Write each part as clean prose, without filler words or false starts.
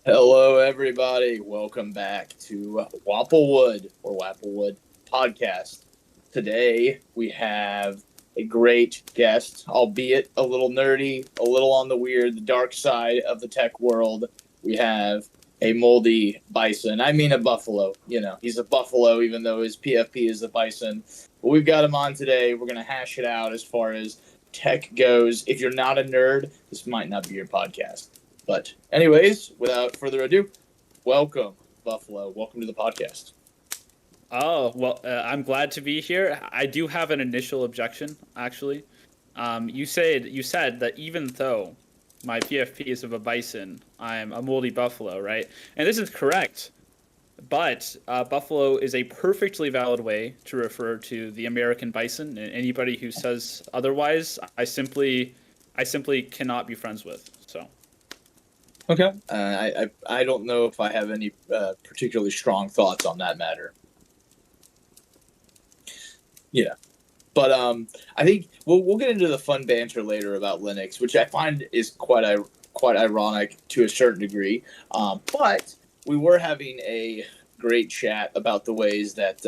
Hello, everybody. Welcome back to Wapplewood podcast. Today, we have a great guest, albeit a little nerdy, a little on the weird, the dark side of the tech world. We have a moldy bison. I mean, a buffalo. You know, he's a buffalo, even though his PFP is a bison. But we've got him on today. We're going to hash it out as far as tech goes. If you're not a nerd, this might not be your podcast. But anyways, without further ado, welcome, Buffalo. Welcome to the podcast. Oh, well, I'm glad to be here. I do have an initial objection, actually. You said that even though my PFP is of a bison, I'm a moldy buffalo, right? And this is correct. But buffalo is a perfectly valid way to refer to the American bison, and anybody who says otherwise, I simply cannot be friends with. So. Okay. I don't know if I have any particularly strong thoughts on that matter. Yeah. But I think we'll get into the fun banter later about Linux, which I find is quite ironic to a certain degree. But we were having a great chat about the ways that,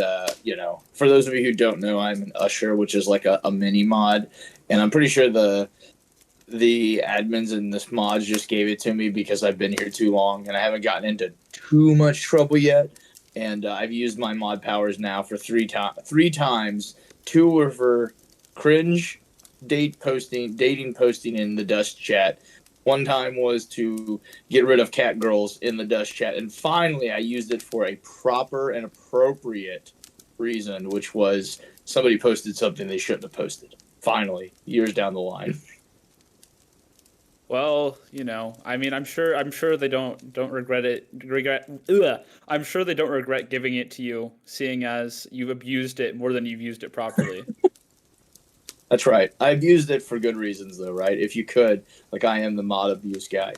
for those of you who don't know, I'm an usher, which is like a mini mod. And I'm pretty sure the admins in this mod just gave it to me because I've been here too long and I haven't gotten into too much trouble yet. And I've used my mod powers now for three times. Two were for cringe dating posting in the Dust chat. One time was to get rid of cat girls in the Dust chat. And finally, I used it for a proper and appropriate reason, which was somebody posted something they shouldn't have posted. Finally, years down the line. Well, I mean, I'm sure they don't regret it. I'm sure they don't regret giving it to you, seeing as you've abused it more than you've used it properly. That's right. I've used it for good reasons, though, right? If you could, like I am the mod abuse guy.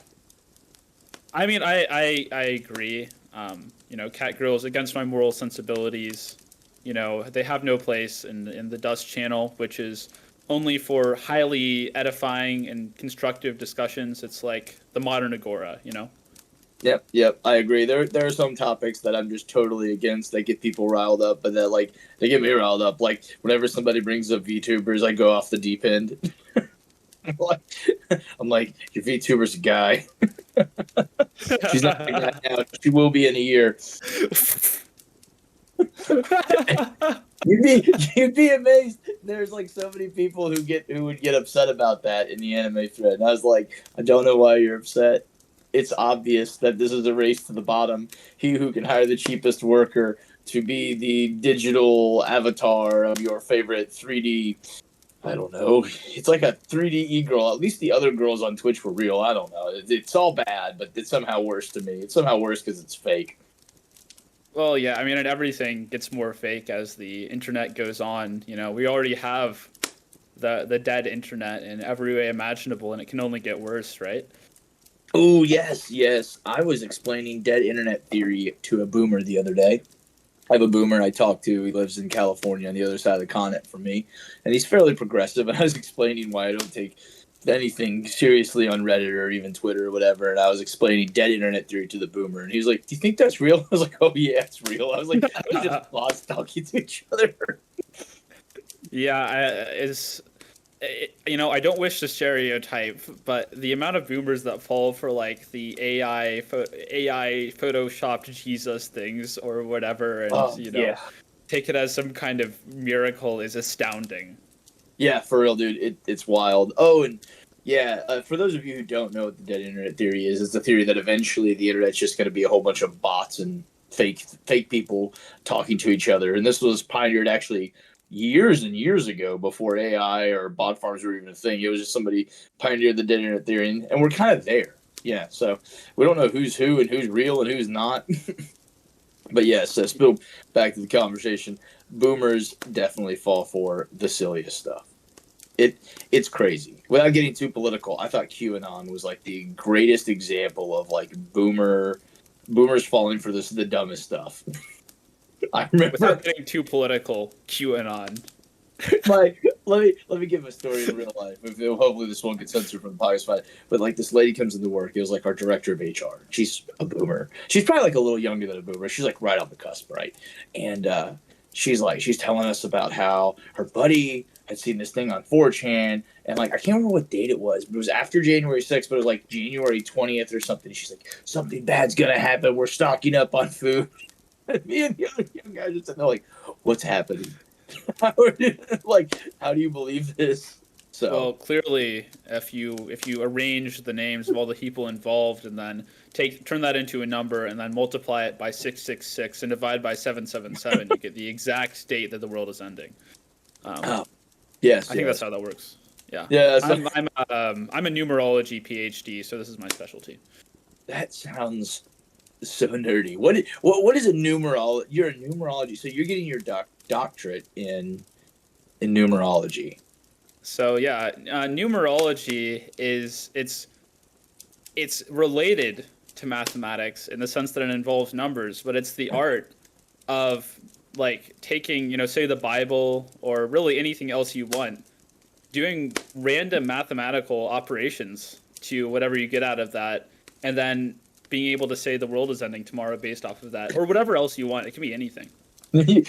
I mean, I agree. Cat girls against my moral sensibilities. They have no place in the Dust channel, which is only for highly edifying and constructive discussions. It's like the modern agora, Yep, I agree. There are some topics that I'm just totally against that get people riled up, but that they get me riled up. Like whenever somebody brings up VTubers, I go off the deep end. I'm like, your VTuber's a guy. She's not a guy now. She will be in a year. You'd be amazed. There's like so many people who would get upset about that in the anime thread. And I was like, I don't know why you're upset. It's obvious that this is a race to the bottom. He who can hire the cheapest worker to be the digital avatar of your favorite 3D. I don't know. It's like a 3D e-girl. At least the other girls on Twitch were real. I don't know. It's all bad, but it's somehow worse to me. It's somehow worse because it's fake. Well, yeah, I mean, and everything gets more fake as the internet goes on. We already have the dead internet in every way imaginable, and it can only get worse, right? Oh, yes. I was explaining dead internet theory to a boomer the other day. I have a boomer I talk to. He lives in California on the other side of the continent from me, and he's fairly progressive, and I was explaining why I don't take anything seriously on Reddit or even Twitter or whatever, and I was explaining dead internet theory to the boomer, and he was like, do you think that's real? I was like, oh yeah, it's real. I was like, we just bots talking to each other. Yeah, I don't wish to stereotype, but the amount of boomers that fall for like the AI photoshopped Jesus things or whatever, and take it as some kind of miracle is astounding. Yeah, for real, dude. It's wild. Oh, and yeah, for those of you who don't know what the dead internet theory is, it's the theory that eventually the internet's just going to be a whole bunch of bots and fake people talking to each other. And this was pioneered actually years and years ago before AI or bot farms were even a thing. It was just somebody pioneered the dead internet theory, and we're kind of there. Yeah, so we don't know who's who and who's real and who's not. But yes, still back to the conversation. Boomers definitely fall for the silliest stuff. It's crazy. Without getting too political, I thought QAnon was like the greatest example of like boomers falling for the dumbest stuff. I remember Without getting too political, QAnon. let me give a story in real life. Hopefully this won't get censored from the podcast, but like this lady comes into work. It was like our director of HR. She's a boomer. She's probably like a little younger than a boomer. She's like right on the cusp, right? And she's telling us about how her buddy had seen this thing on 4chan, and like I can't remember what date it was, but it was after January 6th, but it was like January 20th or something. She's like, something bad's gonna happen. We're stocking up on food. And me and the other young guys are sitting there like, what's happening? How do you believe this? So Well, clearly, if you arrange the names of all the people involved and then turn that into a number and then multiply it by 666 and divide by 777, you get the exact date that the world is ending. Yes, I think that's how that works. Yeah. Yeah, I'm a numerology PhD, so this is my specialty. That sounds so nerdy. What is a numerology? You're a numerology, so you're getting your doctorate in numerology. So yeah, numerology it's related to mathematics in the sense that it involves numbers, but it's the art of like taking, say the Bible or really anything else you want, doing random mathematical operations to whatever you get out of that, and then being able to say the world is ending tomorrow based off of that, or whatever else you want. It can be anything.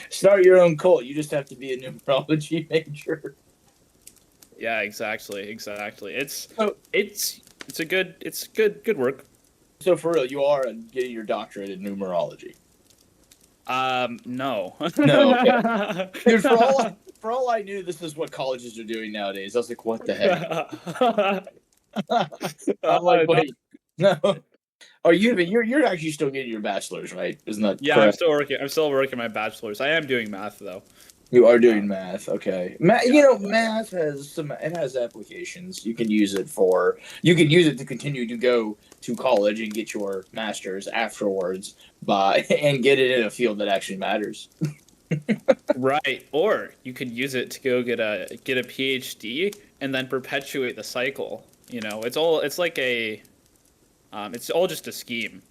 Start your own cult. You just have to be a numerology major. Yeah, exactly. It's good work. So for real, you are getting your doctorate in numerology. No. No. Okay. Dude, for all I knew, this is what colleges are doing nowadays. I was like, what the heck? I'm like, wait, no. Are you're actually still getting your bachelor's, right? Isn't that Yeah, correct? I'm still working my bachelor's. I am doing math though. You are doing math, okay. Math has applications. You can use it to continue to go to college and get your master's afterwards and get it in a field that actually matters. Right. Or you could use it to go get a PhD and then perpetuate the cycle. It's all just a scheme.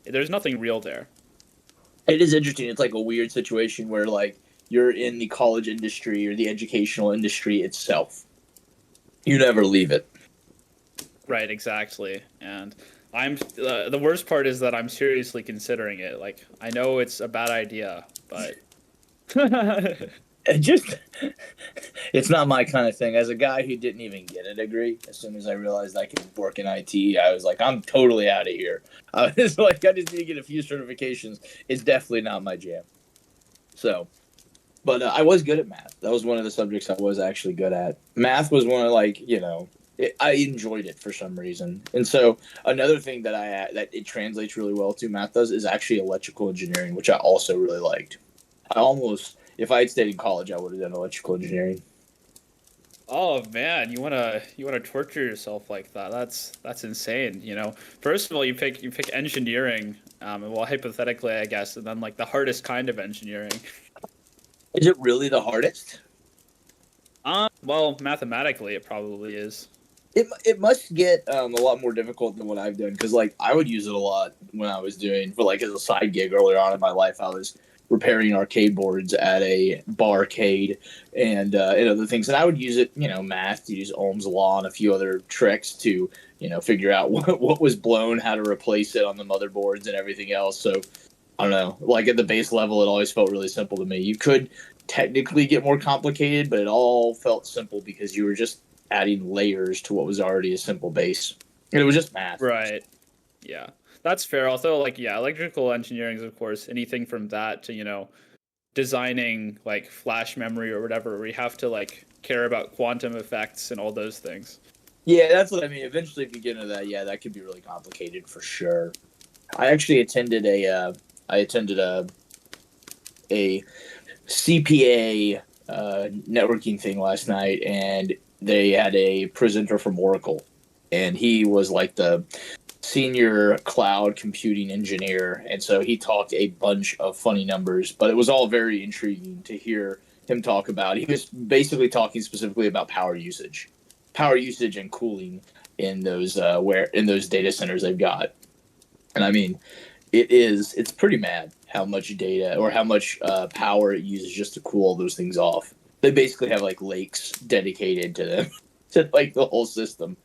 There's nothing real there. It is interesting. It's like a weird situation where like you're in the college industry or the educational industry itself. You never leave it. Right, exactly. And I'm the worst part is that I'm seriously considering it. Like, I know it's a bad idea, but It's not my kind of thing. As a guy who didn't even get a degree, as soon as I realized I could work in IT, I was like, I'm totally out of here. I was like, I just need to get a few certifications. It's definitely not my jam. So, but I was good at math. That was one of the subjects I was actually good at. Math was one of I enjoyed it for some reason. And so another thing that it translates really well to, math does, is actually electrical engineering, which I also really liked. If I had stayed in college, I would have done electrical engineering. oh man, you wanna torture yourself like that? That's insane. First of all, you pick engineering, well, hypothetically, I guess, and then like the hardest kind of engineering. Is it really the hardest? Well, mathematically, it probably is. It must get a lot more difficult than what I've done, because like I would use it a lot when I was doing for like as a side gig earlier on in my life. I was repairing arcade boards at a barcade and other things, and I would use it, math, to use Ohm's law and a few other tricks to figure out what was blown, how to replace it on the motherboards and everything else. So I don't know, like at the base level, it always felt really simple to me. You could technically get more complicated, but it all felt simple because you were just adding layers to what was already a simple base. And it was just math. Right. Yeah. That's fair. Although, electrical engineering is, of course, anything from that to, designing, like, flash memory or whatever, where you have to, care about quantum effects and all those things. Yeah, that's what I mean. Eventually, if you get into that, yeah, that could be really complicated for sure. I actually attended a CPA networking thing last night, and they had a presenter from Oracle, and he was like the senior cloud computing engineer, and so he talked a bunch of funny numbers, but it was all very intriguing to hear him talk about. He was basically talking specifically about power usage and cooling in those data centers they've got. And I mean, it's pretty mad how much data or how much power it uses just to cool all those things off. They basically have like lakes dedicated to them, to like the whole system.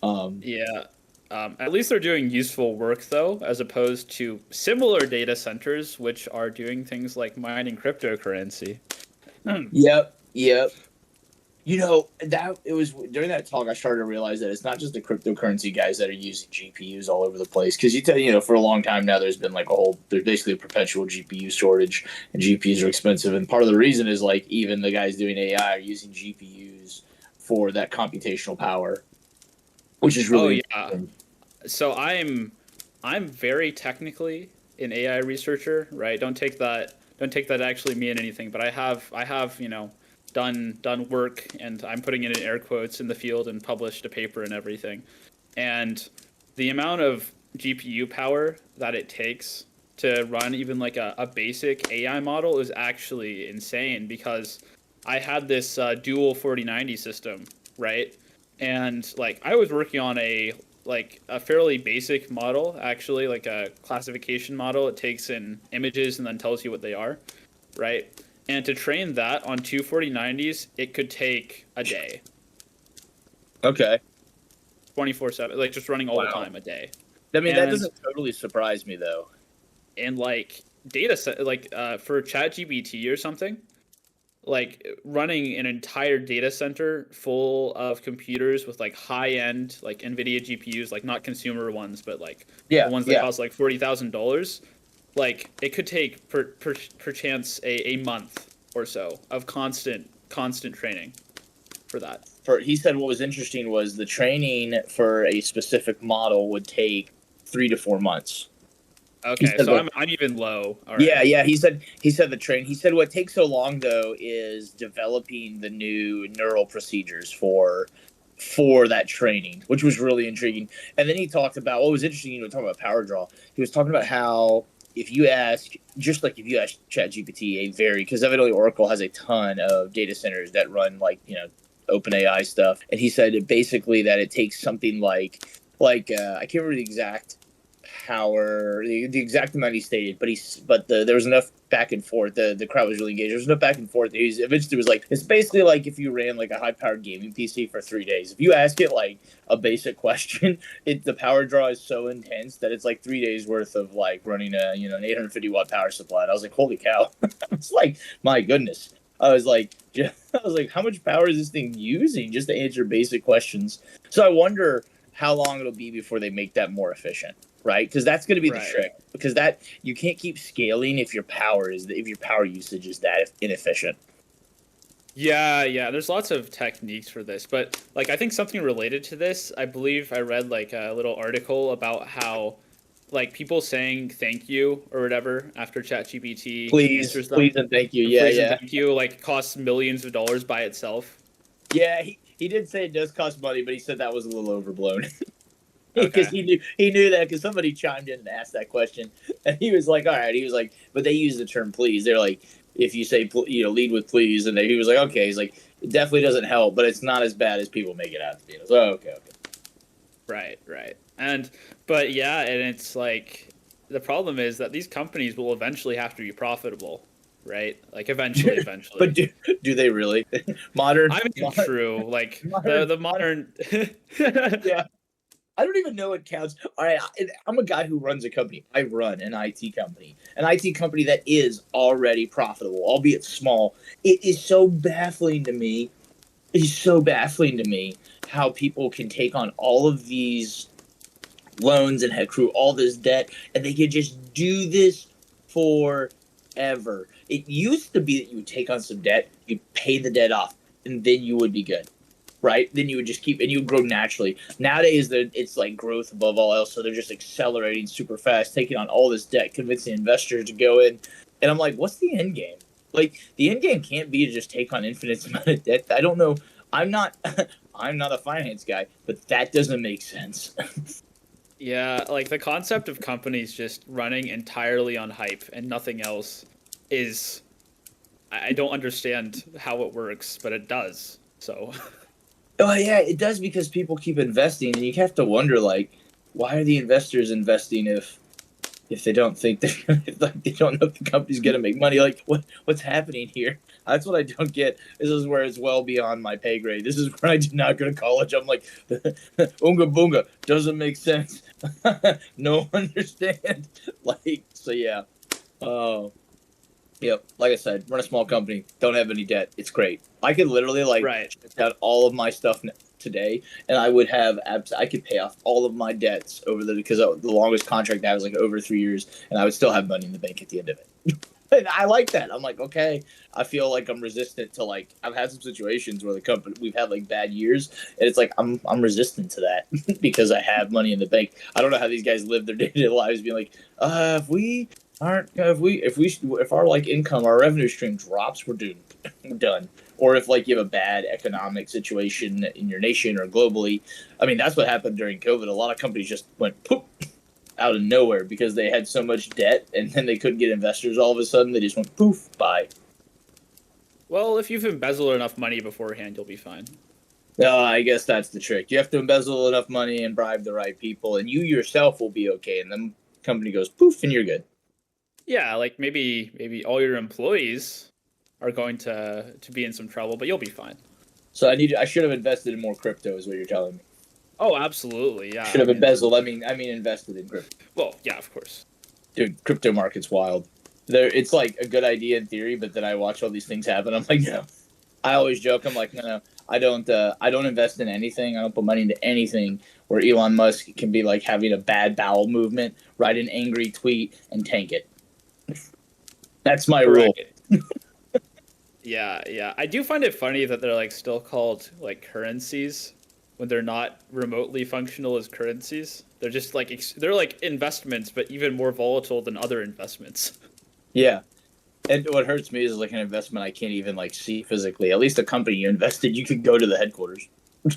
Yeah. At least they're doing useful work, though, as opposed to similar data centers, which are doing things like mining cryptocurrency. Yep, yep. That it was during that talk I started to realize that it's not just the cryptocurrency guys that are using GPUs all over the place. Because for a long time now, there's been like there's basically a perpetual GPU shortage, and GPUs are expensive. And part of the reason is like even the guys doing AI are using GPUs for that computational power, which is Oh really yeah. interesting. So I'm very technically an AI researcher, right? Don't take that to actually mean anything, but I have done work, and I'm putting it in air quotes, in the field, and published a paper and everything. And the amount of GPU power that it takes to run even like a basic AI model is actually insane, because I had this dual 4090 system, right? And like I was working on a fairly basic model, actually, like a classification model. It takes in images and then tells you what they are, right? And to train that on two 4090s, it could take a day, Okay. 24/7, like just running all the Wow. time, a day. I mean, that And doesn't totally surprise me though. like data set, like for ChatGPT or something, like running an entire data center full of computers with like high end like NVIDIA GPUs, like not consumer ones, but like the Yeah, ones that yeah. cost like $40,000, like it could take per chance a month or so of constant training for that. He said what was interesting was the training for a specific model would take 3 to 4 months. He Okay, said so what? I'm even low. All Yeah, right. yeah. He said the train. He said what takes so long though is developing the new neural procedures for that training, which was really intriguing. And then he talked about what was interesting. Talking about power draw. He was talking about how if you ask, just like if you ask ChatGPT because evidently Oracle has a ton of data centers that run like open AI stuff, and he said basically that it takes something like I can't remember the exact power, the exact amount he stated, there was enough back and forth. The crowd was really engaged. There was enough back and forth. Eventually was like it's basically like if you ran like a high powered gaming PC for 3 days. If you ask it like a basic question, the power draw is so intense that it's like 3 days worth of like running an 850 watt power supply. And I was like, holy cow! It's like my goodness. I was like, how much power is this thing using just to answer basic questions? So I wonder how long it'll be before they make that more efficient, right? Because that's going to be the Right. trick. Because that you can't keep scaling if your power usage is that inefficient. Yeah, yeah. There's lots of techniques for this, but like I think something related to this, I believe I read like a little article about how like people saying thank you or whatever after ChatGPT Please, answers them, please, and thank you. the Yeah, please and yeah, thank you like costs millions of dollars by itself. yeah. He did say it does cost money, but he said that was a little overblown. Because Okay. he knew that because somebody chimed in and asked that question, and he was like, "All right." He was like, "But they use the term please. They're like, if you say lead with please," and he was like, "Okay." He's like, "It definitely doesn't help, but it's not as bad as people make it out to be." I was like, "Oh, okay, okay." Right, right. But yeah, and it's like the problem is that these companies will eventually have to be profitable, right? Like But eventually. do they really? modern, I mean, modern, true. Like the modern, the modern. modern. Yeah, I don't even know what counts. All right, I'm a guy who runs a company. I run an IT company that is already profitable, albeit small. It is so baffling to me. It's so baffling to me how people can take on all of these loans and accrue all this debt, and they can just do this forever. It used to be that you would take on some debt, you'd pay the debt off, and then you would be good, right? Then you would just keep, and you would grow naturally. Nowadays, it's like growth above all else, so they're just accelerating super fast, taking on all this debt, convincing investors to go in. And I'm like, what's the end game? Like, the end game can't be to just take on infinite amount of debt. I don't know. I'm not. I'm not a finance guy, but that doesn't make sense. Yeah, like the concept of companies just running entirely on hype and nothing else is I don't understand how it works, but it does. So, Oh yeah, it does because people keep investing, and you have to wonder like, why are the investors investing if they don't think that like they don't know if the company's gonna make money. Like what's happening here? That's what I don't get. This is where it's well beyond my pay grade. This is when I did not go to college. I'm like, Oonga Boonga doesn't make sense. No understand. Like so, yeah. Oh, yep. Like I said, run a small company. Don't have any debt. It's great. I could literally like Right. check out all of my stuff today, and I would have I could pay off all of my debts over because the longest contract I was like over 3 years, and I would still have money in the bank at the end of it. And I like that. I'm like, okay. I feel like I'm resistant to like I've had some situations where the company we've had like bad years, and it's like I'm resistant to that because I have money in the bank. I don't know how these guys live their day to day lives, being like, if we aren't if our like income, our revenue stream drops, we're doomed. We're done. Or if like you have a bad economic situation in your nation or globally. I mean, that's what happened during COVID. A lot of companies just went poop out of nowhere because they had so much debt, and then they couldn't get investors. All of a sudden, they just went poof, bye. Well, if you've embezzled enough money beforehand, you'll be fine. I guess that's the trick. You have to embezzle enough money and bribe the right people, and you yourself will be okay. And then company goes poof, and you're good. Yeah, like maybe all your employees are going to be in some trouble, but you'll be fine. So I should have invested in more crypto, is what you're telling me. Oh, absolutely. Yeah. Should have embezzled. I mean, invested in crypto. Well, yeah, of course. Dude, crypto market's wild. It's like a good idea in theory, but then I watch all these things happen. I'm like, no. I always joke. I'm like, no. I don't invest in anything. I don't put money into anything where Elon Musk can be like having a bad bowel movement, write an angry tweet, and tank it. That's my rule. Yeah. I do find it funny that they're like still called like currencies when they're not remotely functional as currencies. They're just like they're like investments, but even more volatile than other investments. Yeah. And what hurts me is like an investment I can't even like see physically. At least a company you invested, you could go to the headquarters.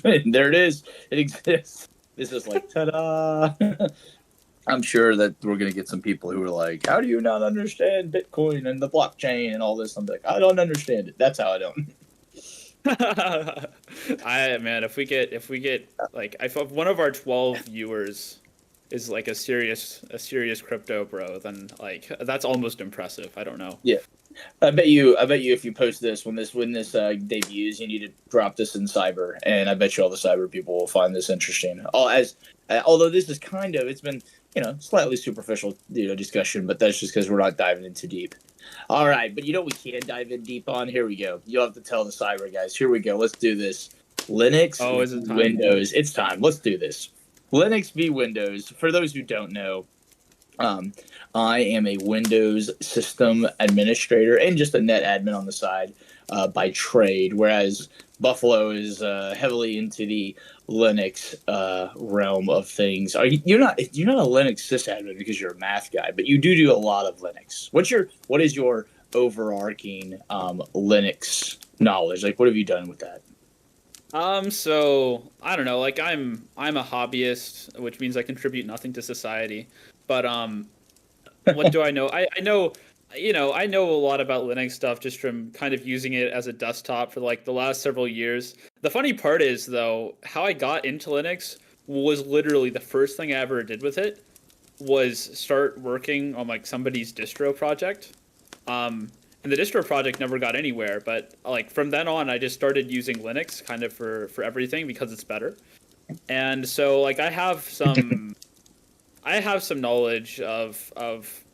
There it is. It exists. This is like ta-da. I'm sure that we're gonna get some people who are like, "How do you not understand Bitcoin and the blockchain and all this?" I'm like, "I don't understand it. That's how I don't." If we get like if one of our 12 viewers is like a serious crypto bro, then like that's almost impressive. I don't know. Yeah. I bet you if you post this when this debuts, you need to drop this in cyber, and I bet you all the cyber people will find this interesting. Although this is it's been slightly superficial discussion, but that's just because we're not diving in too deep. All right, but we can dive in deep on. Here we go. You'll have to tell the cyber guys. Here we go. Let's do this. Linux, is it time? Windows. It's time. Let's do this. Linux v Windows. For those who don't know, I am a Windows system administrator and just a net admin on the side by trade, whereas Buffalo is heavily into the Linux realm of things. You're not a Linux sysadmin because you're a math guy, but you do a lot of Linux. What is your overarching Linux knowledge? Like, what have you done with that? So I don't know. Like I'm a hobbyist, which means I contribute nothing to society. But what do I know? I know, I know a lot about Linux stuff just from kind of using it as a desktop for like the last several years. The funny part is though, how I got into Linux was literally the first thing I ever did with it was start working on like somebody's distro project. And the distro project never got anywhere, but like from then on, I just started using Linux kind of for everything because it's better. And so like I have some knowledge of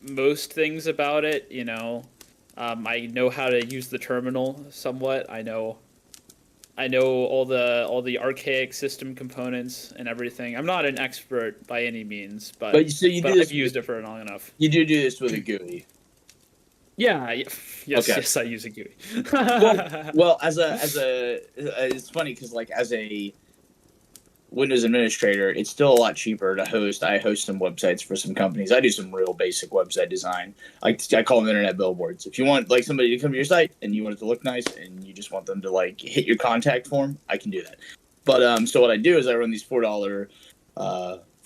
most things about it. I know how to use the terminal somewhat. I know all the archaic system components and everything. I'm not an expert by any means, but I've used it for long enough. You do this with a GUI. Yeah. Yes. Okay. Yes, I use a GUI. well, it's funny because like as a Windows administrator, it's still a lot cheaper to host. I host some websites for some companies. I do some real basic website design. I call them internet billboards. If you want like somebody to come to your site and you want it to look nice and you just want them to like hit your contact form, I can do that. But so what I do is I run these $4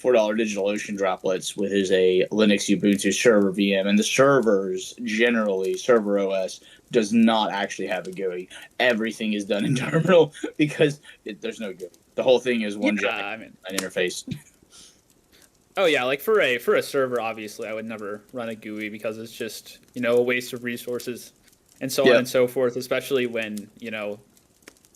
DigitalOcean droplets with a Linux Ubuntu server VM, and the servers generally server OS does not actually have a GUI. Everything is done in terminal because there's no GUI. The whole thing is one giant an interface. Oh yeah, like for a server, obviously, I would never run a GUI because it's just a waste of resources, and so on Yep. and so forth. Especially when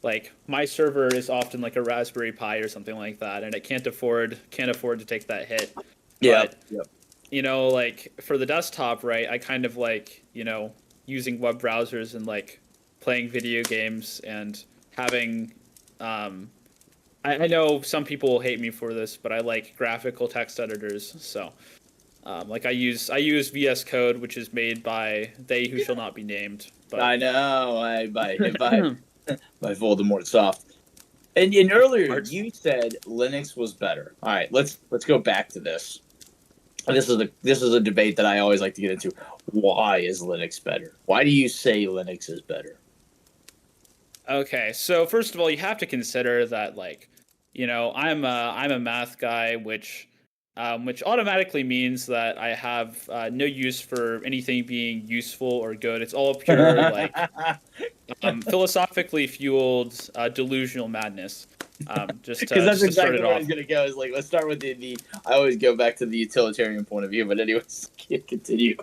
like my server is often like a Raspberry Pi or something like that, and it can't afford to take that hit. Yep. But Yep. like for the desktop, right? I kind of like using web browsers and like playing video games and having um, I know some people will hate me for this, but I like graphical text editors. So, like I use VS Code, which is made by they who shall not be named. But I know. By Voldemort soft. And earlier Arch- you said Linux was better. All right, let's go back to this. This is a debate that I always like to get into. Why is Linux better? Why do you say Linux is better? okay, so first of all, you have to consider that like, I'm a math guy, which automatically means that I have no use for anything being useful or good. It's all pure like philosophically fueled delusional madness. Just Because to that's just to start exactly it where I was off. gonna go. Is like let's start with the. I always go back to the utilitarian point of view, but anyways, continue.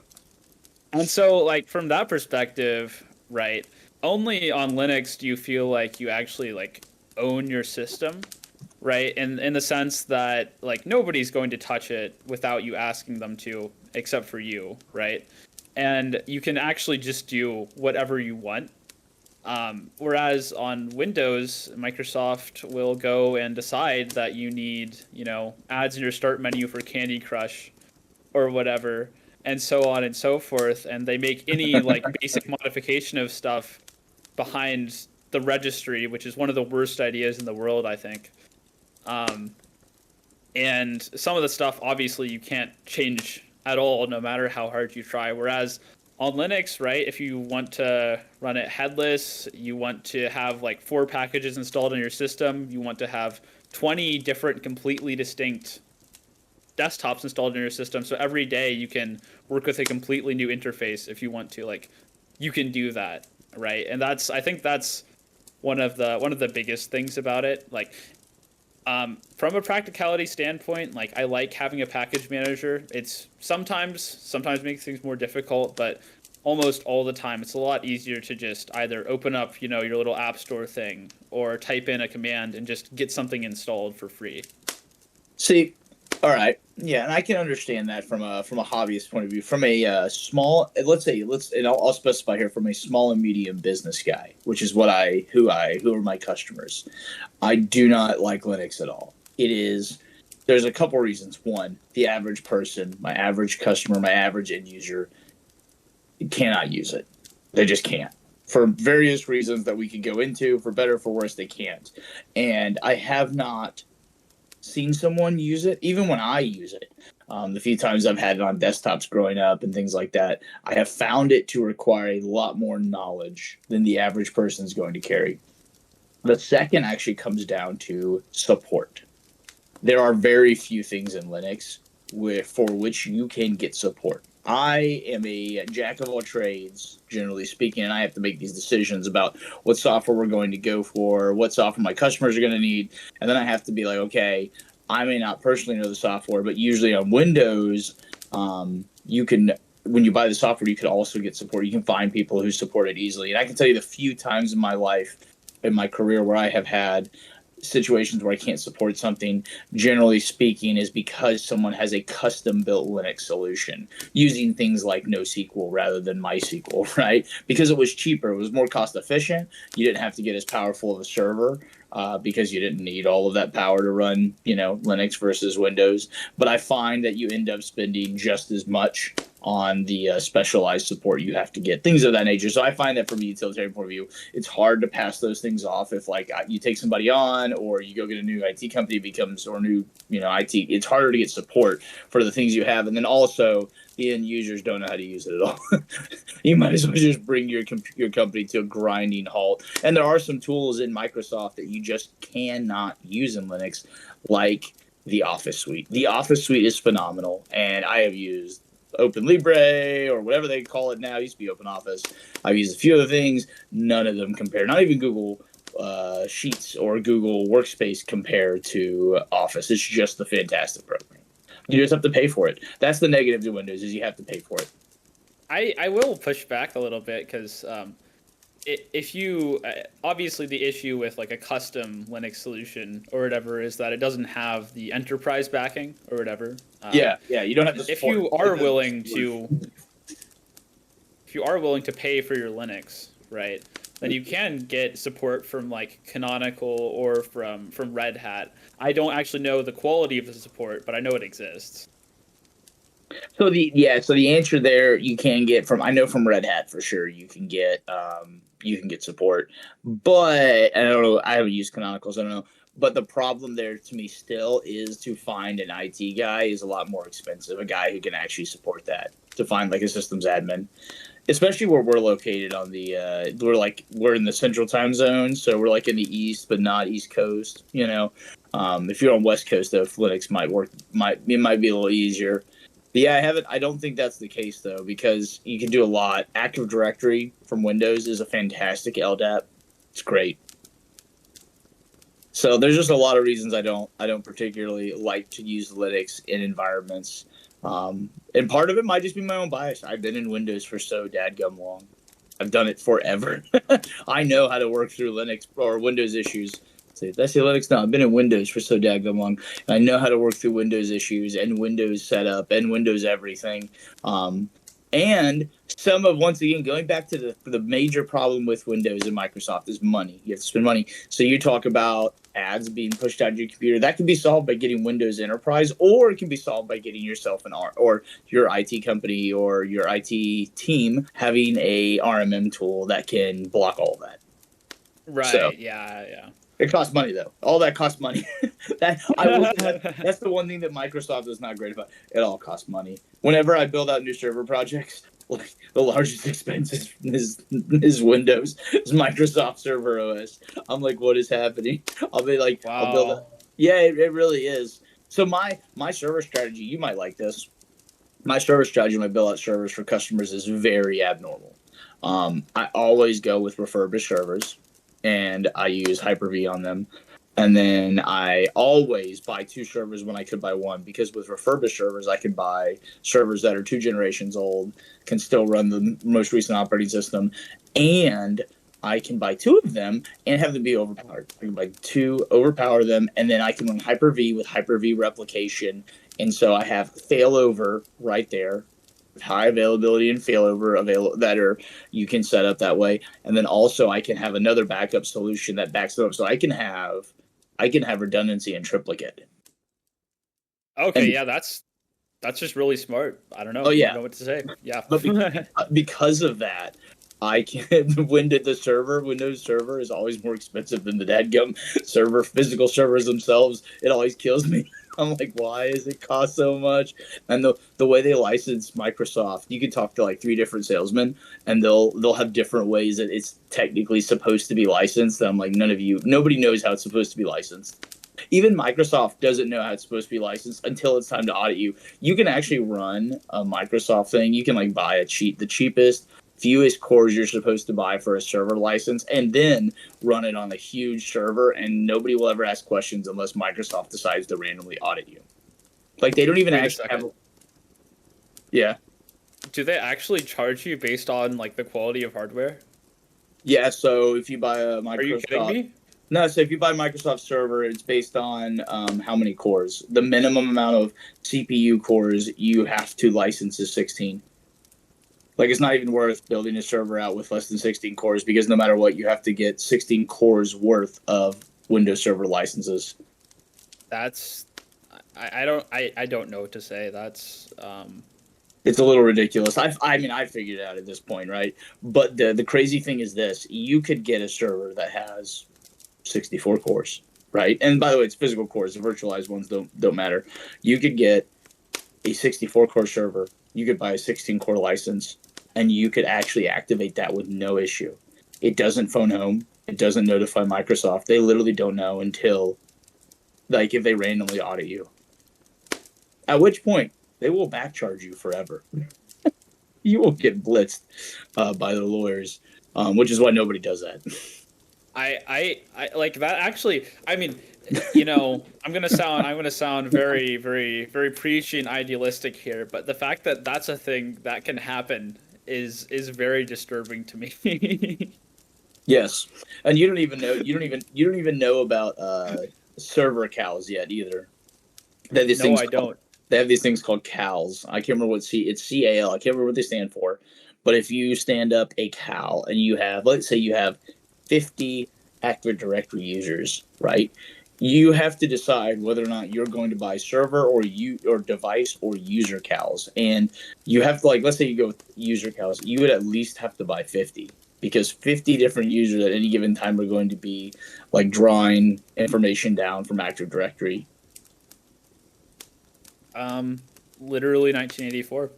And so, like from that perspective, right? Only on Linux do you feel like you actually like own your system, right? In the sense that like nobody's going to touch it without you asking them to, except for you, right? And you can actually just do whatever you want. Whereas on Windows, Microsoft will go and decide that you need, ads in your start menu for Candy Crush or whatever, and so on and so forth. And they make any like basic modification of stuff behind the registry, which is one of the worst ideas in the world, I think. Um, and some of the stuff, obviously, you can't change at all, no matter how hard you try. Whereas on Linux, right, if you want to run it headless, you want to have like 4 packages installed in your system, you want to have 20 different, completely distinct desktops installed in your system. So every day you can work with a completely new interface if you want to. Like, you can do that, right? And I think that's one of the biggest things about it. Like, from a practicality standpoint, like I like having a package manager. It's sometimes makes things more difficult, but almost all the time it's a lot easier to just either open up, your little app store thing or type in a command and just get something installed for free. See, all right, yeah, and I can understand that from a hobbyist point of view. From a small, and I'll specify here from a small and medium business guy, which is who are my customers. I do not like Linux at all. It is there's a couple reasons. One, the average person, my average customer, my average end user cannot use it. They just can't. For various reasons that we could go into, for better or for worse, they can't. And I have not seen someone use it, even when I use it. The few times I've had it on desktops growing up and things like that, I have found it to require a lot more knowledge than the average person is going to carry. The second actually comes down to support. There are very few things in Linux for which you can get support. I am a jack of all trades, generally speaking, and I have to make these decisions about what software we're going to go for, what software my customers are going to need, and then I have to be like, okay, I may not personally know the software, but usually on Windows, you can, when you buy the software, you can also get support. You can find people who support it easily, and I can tell you the few times in my life, in my career, where I have had situations where I can't support something, generally speaking, is because someone has a custom built Linux solution using things like NoSQL rather than MySQL, right? Because it was cheaper, it was more cost efficient. You didn't have to get as powerful of a server because you didn't need all of that power to run, Linux versus Windows. But I find that you end up spending just as much on the specialized support you have to get, things of that nature. So I find that from a utilitarian point of view, it's hard to pass those things off. If like you take somebody on or you go get a new IT company or new, IT, it's harder to get support for the things you have. And then also the end users don't know how to use it at all. You might as well just bring your company to a grinding halt. And there are some tools in Microsoft that you just cannot use in Linux, like the Office Suite. The Office Suite is phenomenal, and I have used Open Libre or whatever they call it now. It used to be Open Office. I've used a few other things. None of them compare. Not even Google Sheets or Google Workspace compare to Office. It's just a fantastic program. You just have to pay for it. That's the negative to Windows is you have to pay for it. I will push back a little bit because if you obviously the issue with like a custom Linux solution or whatever is that it doesn't have the enterprise backing or whatever. Yeah, you don't have to. If you are willing to pay for your Linux, right, then you can get support from like Canonical or from Red Hat. I don't actually know the quality of the support, but I know it exists. So the answer there you can get from, I know from Red Hat for sure you can get support, but I don't know, I haven't used Canonicals, I don't know. But the problem there to me still is to find an IT guy is a lot more expensive. A guy who can actually support that, to find like a systems admin, especially where we're located on the we're in the central time zone, so we're like in the east but not East Coast. If you're on West Coast though, Linux might be a little easier. But yeah, I don't think that's the case though, because you can do a lot. Active Directory from Windows is a fantastic LDAP. It's great. So there's just a lot of reasons I don't particularly like to use Linux in environments. And part of it might just be my own bias. I've been in Windows for so dadgum long. I've done it forever. I know how to work through Linux or Windows issues. Did I say Linux? No, I've been in Windows for so daggum long. And I know how to work through Windows issues and Windows setup and Windows everything. And some of, once again, going back to the major problem with Windows and Microsoft is money. You have to spend money. So you talk about ads being pushed out of your computer. That can be solved by getting Windows Enterprise, or it can be solved by getting yourself or your IT company or your IT team having a RMM tool that can block all that. Right. So, yeah. It costs money, though. All that costs money. That's the one thing that Microsoft is not great about. It all costs money. Whenever I build out new server projects, like the largest expense is Windows, is Microsoft Server OS. I'm like, what is happening? I'll be like, wow. I'll build it. Yeah, it really is. So my server strategy, you might like this. My server strategy when I build out servers for customers is very abnormal. I always go with refurbished servers, and I use Hyper-V on them. And then I always buy 2 servers when I could buy 1, because with refurbished servers, I can buy servers that are 2 generations old, can still run the most recent operating system, and I can buy 2 of them and have them be overpowered. I can buy 2, overpower them, and then I can run Hyper-V with Hyper-V replication. And so I have failover right there, high availability and failover that you can set up that way. And then also I can have another backup solution that backs it up, so I can have redundancy and triplicate. Okay, and, yeah, that's just really smart. I don't know. Oh yeah, I don't know what to say. Yeah, but because of that, I can Windows server is always more expensive than the dadgum server. Physical servers themselves, it always kills me. I'm like, why does it cost so much? And the way they license Microsoft, you can talk to like 3 different salesmen, and they'll have different ways that it's technically supposed to be licensed. And I'm like, nobody knows how it's supposed to be licensed. Even Microsoft doesn't know how it's supposed to be licensed until it's time to audit you. You can actually run a Microsoft thing. You can like buy the cheapest, fewest cores you're supposed to buy for a server license, and then run it on a huge server, and nobody will ever ask questions unless Microsoft decides to randomly audit you. Like, they don't even actually have yeah. Do they actually charge you based on like the quality of hardware? Yeah, so if you buy a Microsoft... Are you kidding me? No, so if you buy Microsoft server, it's based on how many cores. The minimum amount of CPU cores you have to license is 16. Like, it's not even worth building a server out with less than 16 cores, because no matter what, you have to get 16 cores worth of Windows Server licenses. That's... I don't know what to say. That's... It's a little ridiculous. I mean, I figured it out at this point, right? But the crazy thing is this. You could get a server that has 64 cores, right? And by the way, it's physical cores. The virtualized ones don't matter. You could get a 64-core server. You could buy a 16-core license, and you could actually activate that with no issue. It doesn't phone home. It doesn't notify Microsoft. They literally don't know until, like, if they randomly audit you. At which point, they will backcharge you forever. You will get blitzed by the lawyers, which is why nobody does that. I like that actually. I mean, you know, I'm gonna sound very, very, very preachy and idealistic here, but the fact that that's a thing that can happen is very disturbing to me. Yes, and you don't even know about server cows yet either. They have these No, things I called don't. they have these things called cows. I can't remember it's CAL. I can't remember what they stand for. But if you stand up a cow and you have, let's say you have 50 Active Directory users, right? You have to decide whether or not you're going to buy server or device or user cows. And you have to, like, let's say you go with user cows, you would at least have to buy 50, because 50 different users at any given time are going to be like drawing information down from Active Directory. Um, Literally 1984.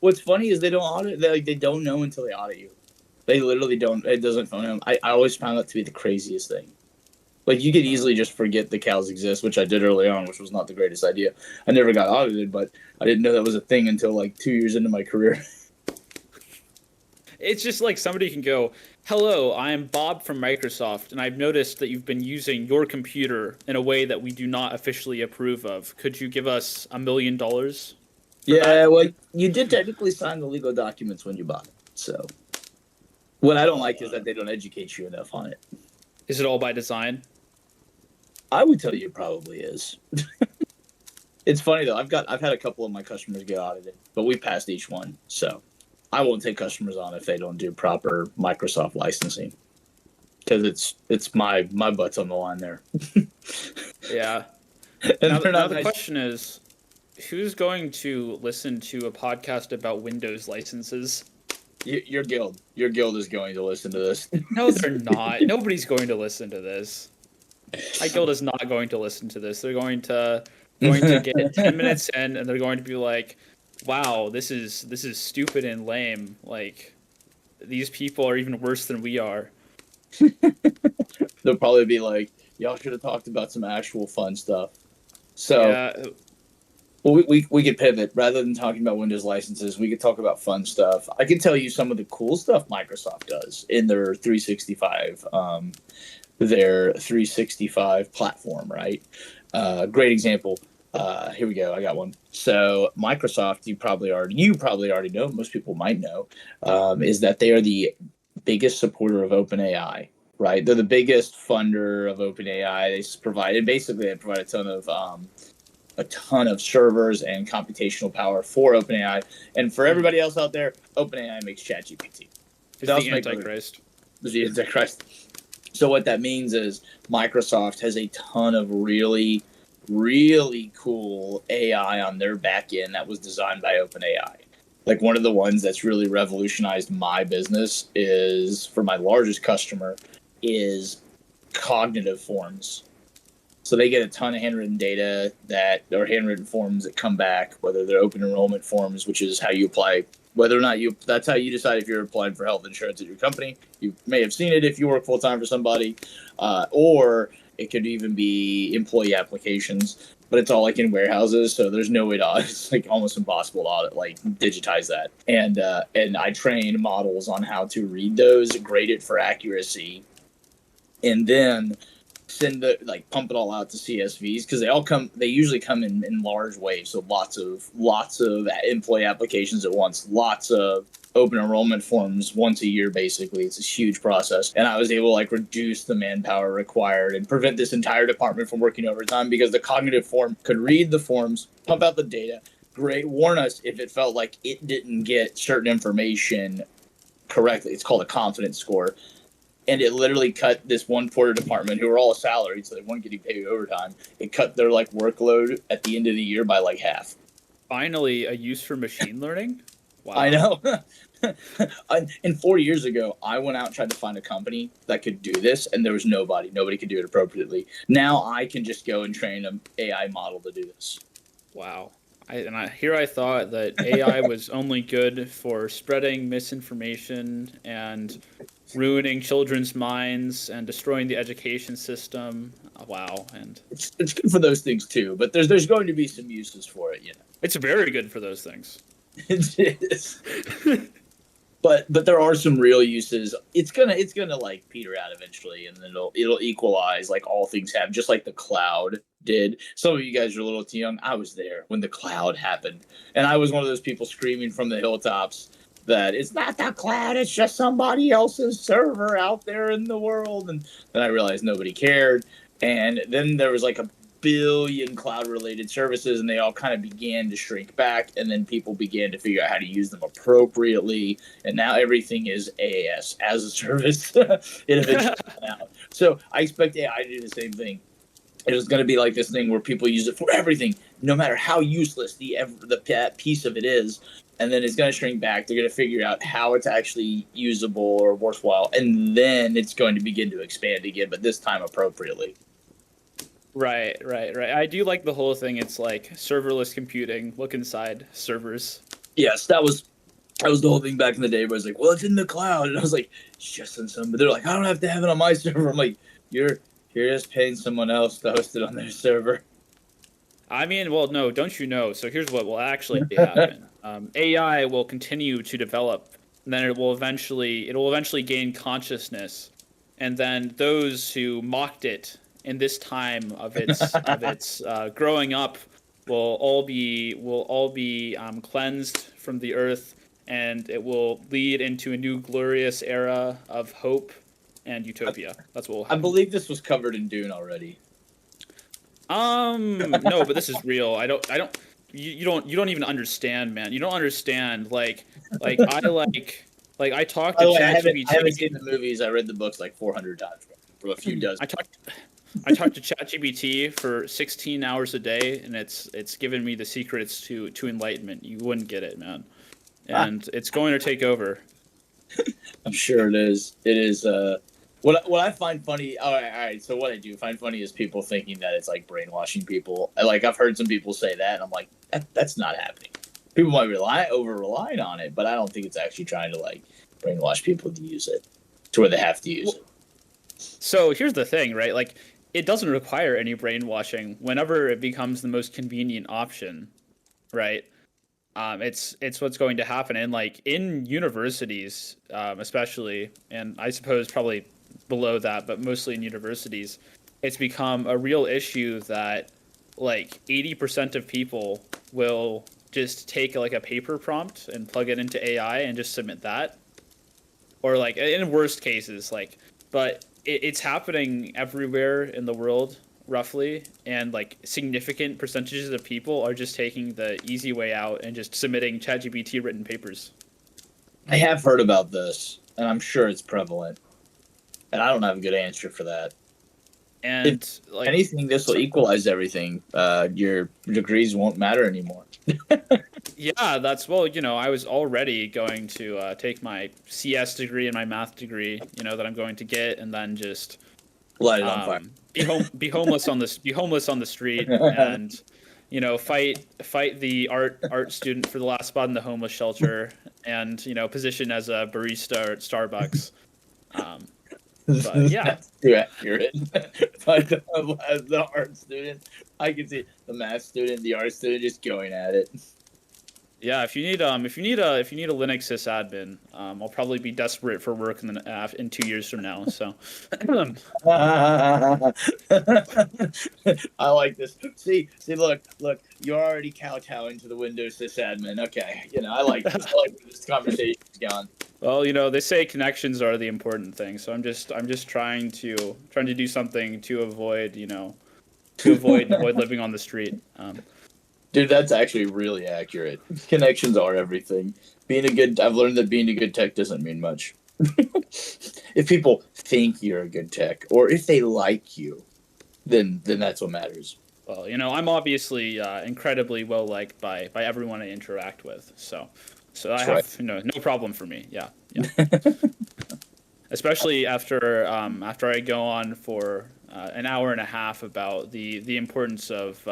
What's funny is they don't audit. They don't know until they audit you. They literally don't. It doesn't phone them. I always found that to be the craziest thing. Like, you could easily just forget the cows exist, which I did early on, which was not the greatest idea. I never got audited, but I didn't know that was a thing until like 2 years into my career. It's just like somebody can go, "Hello, I am Bob from Microsoft, and I've noticed that you've been using your computer in a way that we do not officially approve of. Could you give us $1 million for Yeah, that?" well, you did technically sign the legal documents when you bought it. So what I don't like is that they don't educate you enough on it. Is it all by design? I would tell you it probably is. It's funny though. I've had a couple of my customers get audited, but we passed each one. So I won't take customers on if they don't do proper Microsoft licensing, because it's my butt's on the line there. Yeah. And Now, they're now not the nice. question is, who's going to listen to a podcast about Windows licenses? Your guild is going to listen to this. No, they're not. Nobody's going to listen to this. My guild is not going to listen to this. They're going to get 10 minutes in, and they're going to be like, "Wow, this is stupid and lame. Like, these people are even worse than we are." They'll probably be like, y'all should have talked about some actual fun stuff. So, Yeah, well, we could pivot. Rather than talking about Windows licenses, we could talk about fun stuff. I can tell you some of the cool stuff Microsoft does in their 365 platform, right? Great example. Here we go. I got one. So Microsoft, you probably already know. Most people might know, is that they are the biggest supporter of OpenAI. Right, they're the biggest funder of OpenAI. They provide a ton of servers and computational power for OpenAI, and for everybody else out there, OpenAI makes ChatGPT. is They also the make Antichrist. the Antichrist. So what that means is Microsoft has a ton of really, really cool AI on their back end that was designed by OpenAI. Like, one of the ones that's really revolutionized my business is, for my largest customer, is cognitive forms. So they get a ton of handwritten data that or handwritten forms that come back, whether they're open enrollment forms, which is how you apply, whether or not that's how you decide if you're applying for health insurance at your company. You may have seen it if you work full time for somebody, or it could even be employee applications. But it's all like in warehouses, so there's no way to it's like almost impossible to audit, like digitize that. And I train models on how to read those, grade it for accuracy, and then pump it all out to CSVs, because they usually come in large waves. So lots of employee applications at once, lots of open enrollment forms once a year. Basically, it's a huge process, and I was able to like reduce the manpower required and prevent this entire department from working overtime, because the cognitive form could read the forms, pump out the data, warn us if it felt like it didn't get certain information correctly. It's called a confidence score. And it literally cut this one Porter department, who were all salaried, so they weren't getting paid overtime. It cut their like workload at the end of the year by like half. Finally, a use for machine learning. Wow. I know. And 4 years ago, I went out and tried to find a company that could do this, and there was nobody. Nobody could do it appropriately. Now I can just go and train an AI model to do this. Wow. I thought that AI was only good for spreading misinformation and ruining children's minds and destroying the education system. Wow. And It's good for those things too, but there's going to be some uses for it, you know. it's very good for those things. It is. but there are some real uses. It's gonna like peter out eventually, and then it'll equalize like all things have, just like the cloud did. Some of you guys are a little too young. I was there when the cloud happened, and I was one of those people screaming from the hilltops that it's not the cloud, it's just somebody else's server out there in the world. And then I realized nobody cared, and then there was like a billion cloud related services, and they all kind of began to shrink back, and then people began to figure out how to use them appropriately, and now everything is AAS as a service. It eventually went out. So I expect AI to do the same thing. It is going to be like this thing where people use it for everything, no matter how useless the piece of it is, and then it's going to shrink back. They're going to figure out how it's actually usable or worthwhile, and then it's going to begin to expand again, but this time appropriately. Right. I do like the whole thing. It's like serverless computing. Look inside servers. Yes, that was the whole thing back in the day where I was like, well, it's in the cloud. And I was like, it's just in some, but they're like, I don't have to have it on my server. I'm like, you're just paying someone else to host it on their server. I mean, well, no, don't you know? So here's what will actually happen. AI will continue to develop, and then it'll eventually gain consciousness, and then those who mocked it in this time of its growing up will all be cleansed from the earth, and it will lead into a new glorious era of hope and utopia. That's what will happen. I believe this was covered in Dune already. No, but this is real. You don't even understand, man. You don't understand. Like I talked to ChatGPT. I haven't seen the movies. I read the books like 400 times from a few dozen. I talked to ChatGPT for 16 hours a day, and it's given me the secrets to enlightenment. You wouldn't get it, man. And it's going to take over. I'm sure it is. It is. What I find funny. All right. So what I do find funny is people thinking that it's like brainwashing people. Like I've heard some people say that, and I'm like, that's not happening. People might rely on it, but I don't think it's actually trying to like brainwash people to use it to where they have to use it. So here's the thing, right? Like, it doesn't require any brainwashing whenever it becomes the most convenient option, right? It's what's going to happen. And like in universities, especially, and I suppose probably below that, but mostly in universities, it's become a real issue that like 80% of people will just take like a paper prompt and plug it into AI and just submit that. Or like in worst cases, like, but it's happening everywhere in the world, roughly, and like significant percentages of people are just taking the easy way out and just submitting ChatGPT written papers. I have heard about this, and I'm sure it's prevalent, and I don't have a good answer for that. And if anything, this will equalize everything. Your degrees won't matter anymore. Yeah, I was already going to take my CS degree and my math degree, that I'm going to get, and then just light it on fire. Be homeless on the street, and fight the art student for the last spot in the homeless shelter, and position as a barista at Starbucks. But yeah, that's too accurate. But the art student, I can see the math student, the art student, just going at it. Yeah, if you need a Linux sysadmin, I'll probably be desperate for work in 2 years from now. So, I like this. See, look, you're already kowtowing to the Windows sysadmin. Okay, I like this. I like where this conversation's gone. Well, they say connections are the important thing, so I'm just trying to do something to avoid living on the street. Dude, that's actually really accurate. Connections are everything. I've learned that being a good tech doesn't mean much. If people think you're a good tech, or if they like you, then that's what matters. Well, I'm obviously incredibly well liked by everyone I interact with, so I have no problem for me. Yeah. Especially after I go on for an hour and a half about the importance of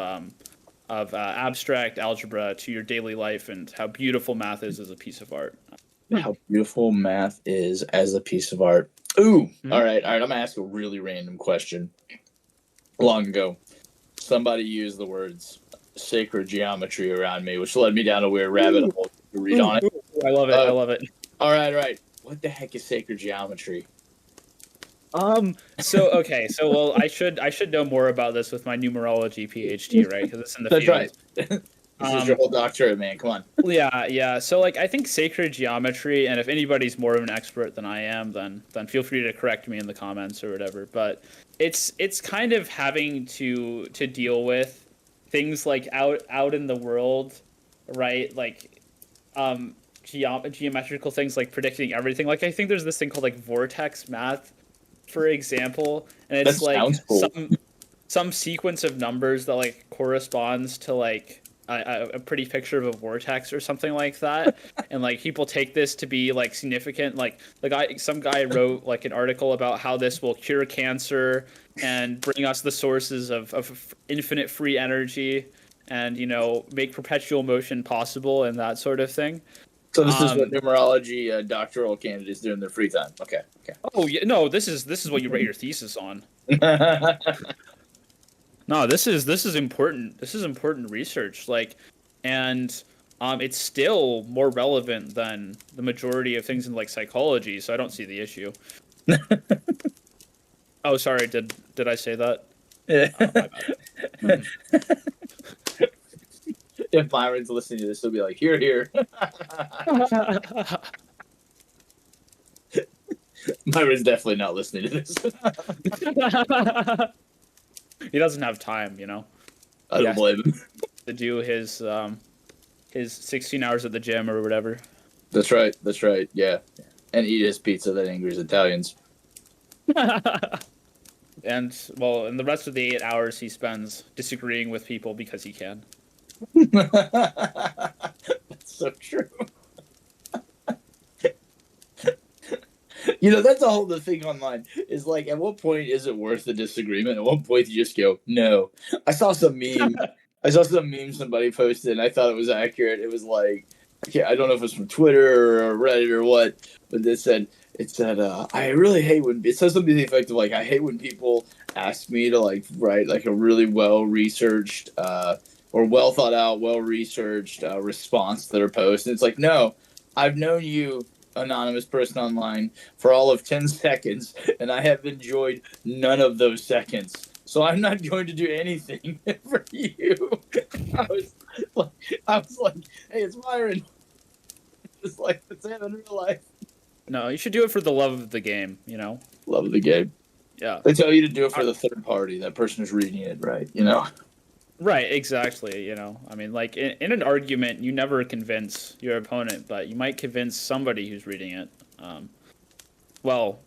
abstract algebra to your daily life and how beautiful math is as a piece of art. How beautiful math is as a piece of art. Ooh, mm-hmm. All right. I'm going to ask a really random question. Long ago, somebody used the words sacred geometry around me, which led me down a weird rabbit hole to read on it. I love it. All right. what the heck is sacred geometry? Well, I should know more about this with my numerology PhD, right? Because it's in the That's field. right. This is your whole doctorate, man. Come on. Yeah. So like, I think sacred geometry, and if anybody's more of an expert than I am, then feel free to correct me in the comments or whatever. But it's kind of having to deal with things like out in the world, right? Like, geometrical things like predicting everything. Like, I think there's this thing called like vortex math, for example, and That it's like sounds cool. some sequence of numbers that like corresponds to like a pretty picture of a vortex or something like that. And like, people take this to be like significant. Like, some guy wrote like an article about how this will cure cancer and bring us the sources of infinite free energy, and make perpetual motion possible and that sort of thing. So this is what um numerology doctoral candidates do in their free time. Okay. oh yeah, no, this is what you write your thesis on. Okay. No, this is important. This is important research. Like, and it's still more relevant than the majority of things in like psychology. So I don't see the issue. Oh, sorry. Did I say that? Oh, my bad. If Byron's listening to this, he'll be like, "Here, here." Byron's definitely not listening to this. He doesn't have time, I don't blame him. to do his 16 hours at the gym or whatever. That's right. That's right. Yeah, and eat his pizza that angers Italians. And the rest of the 8 hours he spends disagreeing with people because he can. That's so true. That's all the thing online is like, at what point is it worth the disagreement? At what point you just go, no. I saw some meme. Somebody posted, and I thought it was accurate. It was like, I don't know if it was from Twitter or Reddit or what, but it said, I really hate when it says something to the effect of like, I hate when people ask me to like write like a really well researched or well thought out, well researched response to their post. And it's like, no, I've known you, anonymous person online, for all of 10 seconds, and I have enjoyed none of those seconds. So I'm not going to do anything for you. I was like, hey, it's Myron. It's like the same in real life. No, you should do it for the love of the game, Love of the game. Yeah. They tell you to do it for the third party. That person is reading it, right? Right, exactly. I mean, like, in an argument, you never convince your opponent, but you might convince somebody who's reading it. Well,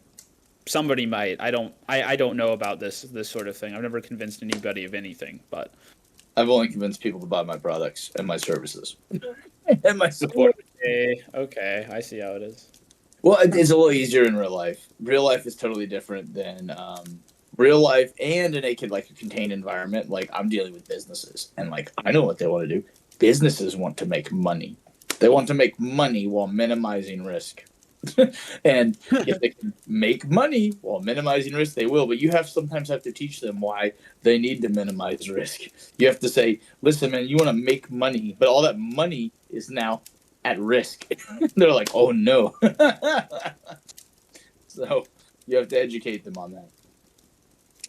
somebody might. I don't know about this sort of thing. I've never convinced anybody of anything, but I've only convinced people to buy my products and my services and my support. Okay, I see how it is. Well, it's a little easier in real life. Real life is totally different than real life, and in a contained environment. Like, I'm dealing with businesses, and like, I know what they want to do. Businesses want to make money. They want to make money while minimizing risk. And if they can make money while minimizing risk, they will. But you sometimes have to teach them why they need to minimize risk. You have to say, listen, man, you want to make money, but all that money is now at risk. They're like, oh no. So you have to educate them on that.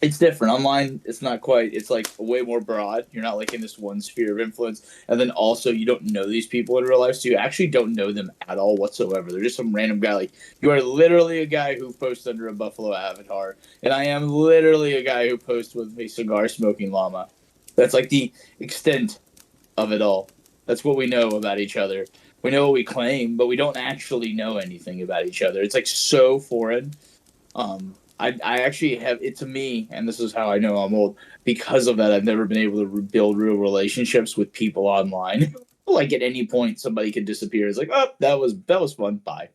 It's different. Online, it's not quite. It's like way more broad. You're not like in this one sphere of influence. And then also, you don't know these people in real life, so you actually don't know them at all whatsoever. They're just some random guy. Like, you are literally a guy who posts under a buffalo avatar, and I am literally a guy who posts with a cigar smoking llama. That's like the extent of it all. That's what we know about each other. We know what we claim, but we don't actually know anything about each other. It's like so foreign. I actually have it to me, and this is how I know I'm old. Because of that, I've never been able to build real relationships with people online. Like, at any point, somebody could disappear. It's like, oh, that was fun. Bye.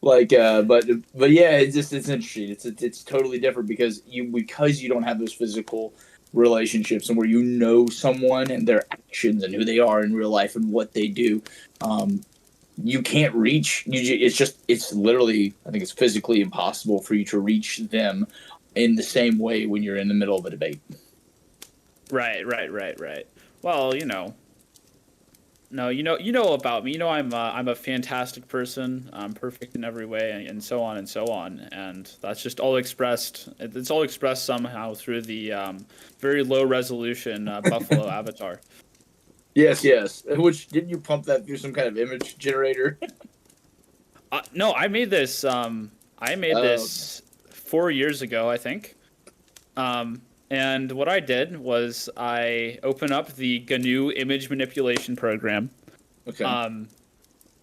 Like, but yeah, it's interesting. It's totally different because you don't have those physical relationships and where you know someone and their actions and who they are in real life and what they do. You can't reach. It's literally, I think it's physically impossible for you to reach them in the same way when you're in the middle of a debate. Right. Well, no, you know about me. You know, I'm a fantastic person. I'm perfect in every way, and so on and so on. And that's just all expressed. It's all expressed somehow through the very low resolution Buffalo avatar. Yes, yes. Which didn't you pump that through some kind of image generator? No, I made this. I made Oh, this 4 years ago, I think. And what I did was I open up the GNU image manipulation program. okay. Um,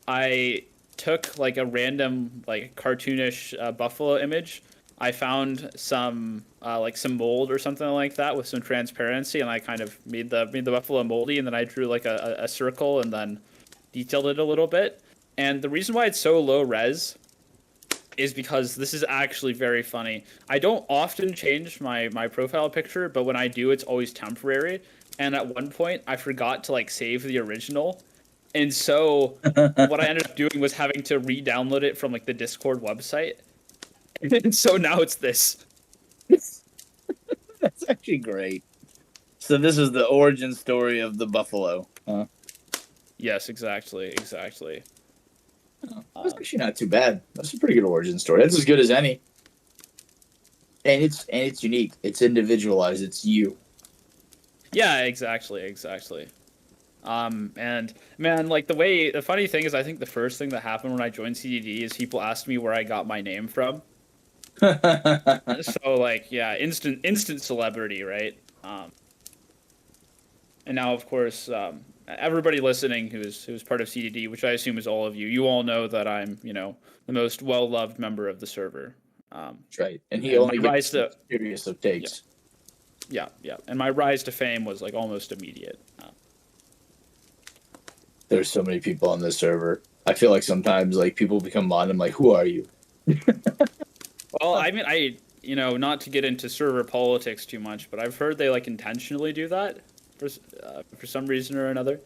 I took like a random like cartoonish buffalo image. I found some like some mold or something like that with some transparency, and I kind of made the buffalo moldy, and then I drew like a circle and then detailed it a little bit. And the reason why it's so low res is because this is actually very funny. I don't often change my profile picture, but when I do, it's always temporary. And at one point, I forgot to like save the original, and so what I ended up doing was having to re-download it from like the Discord website, and so now it's this. That's actually great. So this is the origin story of the buffalo. Huh? Yes, exactly, exactly. Oh, that's Um, actually not too bad. That's a pretty good origin story. That's as good as any. And it's unique. It's individualized. It's you. yeah, exactly, exactly. And man, like the funny thing is, I think the first thing that happened when I joined CDD is people asked me where I got my name from. So like, yeah, instant celebrity, right? And now, of course, everybody listening who's part of CDD, which I assume is all of you, you all know that I'm, the most well loved member of the server. Um, That's right. And he and my only gives rise to serious of yeah, takes. yeah, and my rise to fame was like almost immediate. There's so many people on this server. I feel like sometimes like people become mod. I'm like, who are you? Well, I mean, not to get into server politics too much, but I've heard they like intentionally do that for some reason or another.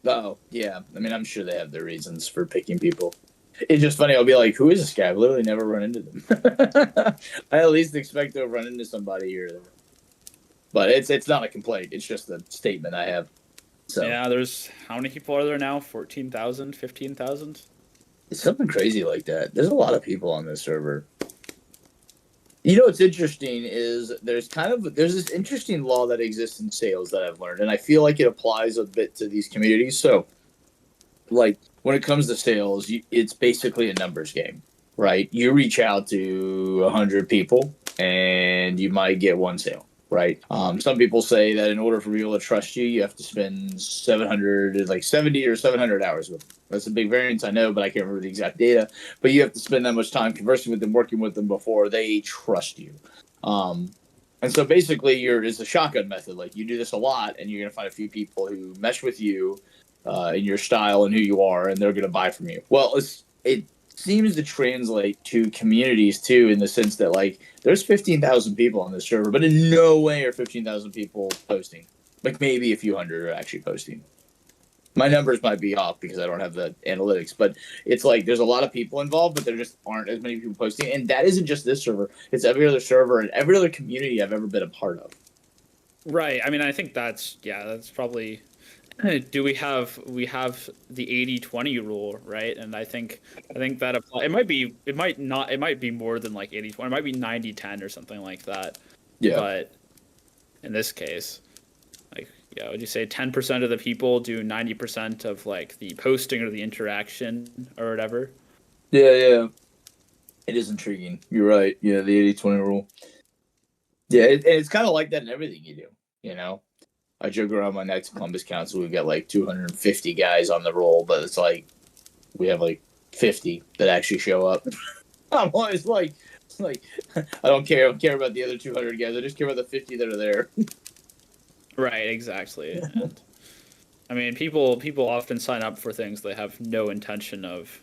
Oh, yeah. I mean, I'm sure they have their reasons for picking people. It's just funny. I'll be like, who is this guy? I've literally never run into them. I at least expect to run into somebody here or there. But it's not a complaint. It's just a statement I have. So Yeah, there's how many people are there now? 14,000, 15,000. it's something crazy like that. There's a lot of people on this server. You know what's interesting is there's this interesting law that exists in sales that I've learned, and I feel like it applies a bit to these communities. So, like when it comes to sales, it's basically a numbers game, right? You reach out to 100 people, and you might get one sale, right? Some people say that in order for people to trust you, you have to spend 700, like 70 or 700 hours with them. That's a big variance, I know, but I can't remember the exact data. But you have to spend that much time conversing with them, working with them before they trust you. Um, and so basically, it's a shotgun method. Like you do this a lot, and you're gonna find a few people who mesh with you in your style and who you are, and they're gonna buy from you. Well, it seems to translate to communities too, in the sense that like there's 15,000 people on this server, but in no way are 15,000 people posting. Like maybe a few hundred are actually posting. My numbers might be off because I don't have the analytics, but it's like there's a lot of people involved, but there just aren't as many people posting. And that isn't just this server; it's every other server and every other community I've ever been a part of. Right. I mean, I think that's probably. Do we have the 80/20 rule, right? And I think that apply. It might be more than like 80/20. It might be 90/10 or something like that. Yeah, But in this case, like, yeah, would you say 10% of the people do 90% of like the posting or the interaction or whatever? yeah. It is intriguing. You're right. Yeah, the 80/20 rule. Yeah, and it's kind of like that in everything you do. You know, I joke around my next Columbus Council. We've got like 250 guys on the roll, but it's like we have like 50 that actually show up. I'm always like I don't care. I don't care about the other 200 guys. I just care about the 50 that are there. Right, exactly. And I mean, people often sign up for things they have no intention of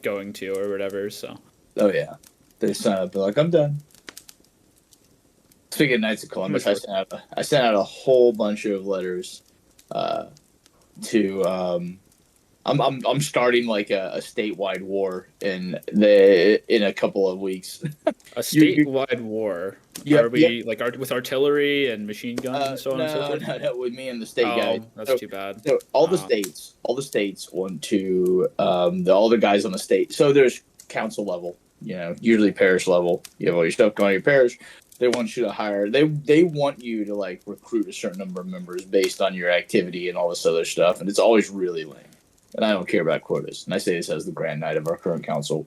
going to or whatever. So Oh yeah, they sign up. They're like, I'm done. Speaking of Knights of too Columbus, much work. I sent out a whole bunch of letters uh, to. I'm starting like a statewide war in a couple of weeks. A you statewide war. Are Yep, yep. we like with artillery and machine guns and so on and so No, forth? no, no. With me and the state guys. Oh, that's So, too bad. so all the states want to all the guys on the state. So there's council level, usually parish level. You have all your stuff going to your parish. They want you to hire. They want you to like recruit a certain number of members based on your activity and all this other stuff, and it's always really lame. And I don't care about quotas. And I say this as the Grand Knight of our current council.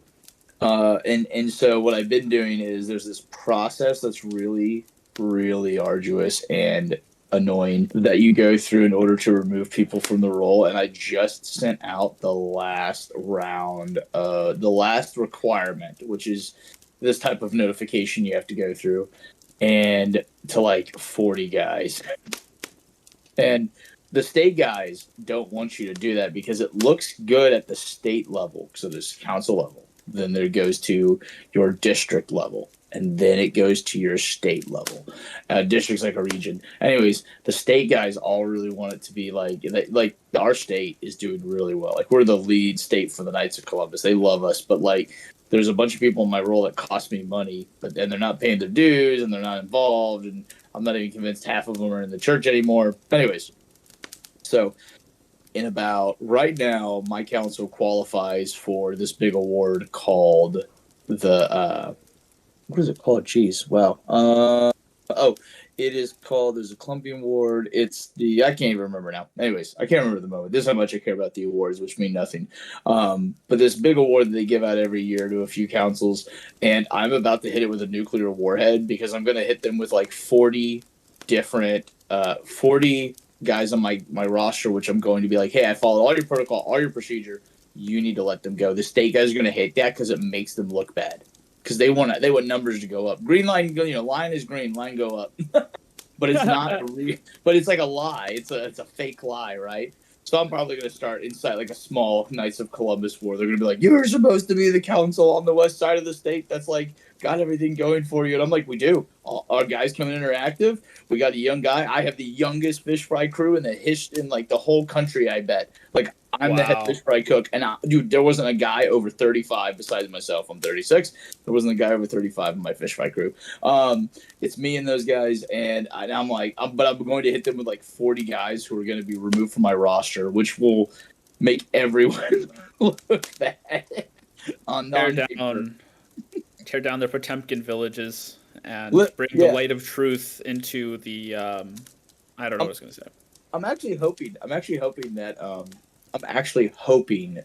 And so what I've been doing is there's this process that's really, really arduous and annoying that you go through in order to remove people from the role. And I just sent out the last round, the last requirement, which is this type of notification you have to go through, and to like 40 guys. And the state guys don't want you to do that because it looks good at the state level. So there's council level. Then there goes to your district level. And then it goes to your state level. District's like a region. Anyways, the state guys all really want it to be like our state is doing really well. Like we're the lead state for the Knights of Columbus. They love us, but like there's a bunch of people in my role that cost me money, but then they're not paying their dues and they're not involved, and I'm not even convinced half of them are in the church anymore. Anyways, so in about right now, my council qualifies for this big award called the what is it called? Jeez, wow. It is called. There's a Columbian Award. It's the I can't even remember now. Anyways, I can't remember the moment. This is how much I care about the awards, which mean nothing. But this big award that they give out every year to a few councils, and I'm about to hit it with a nuclear warhead because I'm going to hit them with like 40 different 40 guys on my roster, which I'm going to be like, hey, I followed all your protocol, all your procedure. You need to let them go. The state guys are going to hate that because it makes them look bad. Because they want numbers to go up. Green line, line is green, line go up. But it's not but it's like a lie. It's a fake lie, right? So I'm probably going to start inside like a small Knights of Columbus war. They're going to be like, you're supposed to be the council on the west side of the state that's like got everything going for you. And I'm like, we do. Our guys coming in are active. We got a young guy. I have the youngest fish fry crew in like the whole country, I bet. Like I'm the head fish fry cook. And dude, there wasn't a guy over 35 besides myself. I'm 36. There wasn't a guy over 35 in my fish fry crew. It's me and those guys. And I'm like, but I'm going to hit them with like 40 guys who are going to be removed from my roster, which will make everyone look bad on tear down their Potemkin villages and bring the light of truth into the I don't know what I was going to say. I'm actually hoping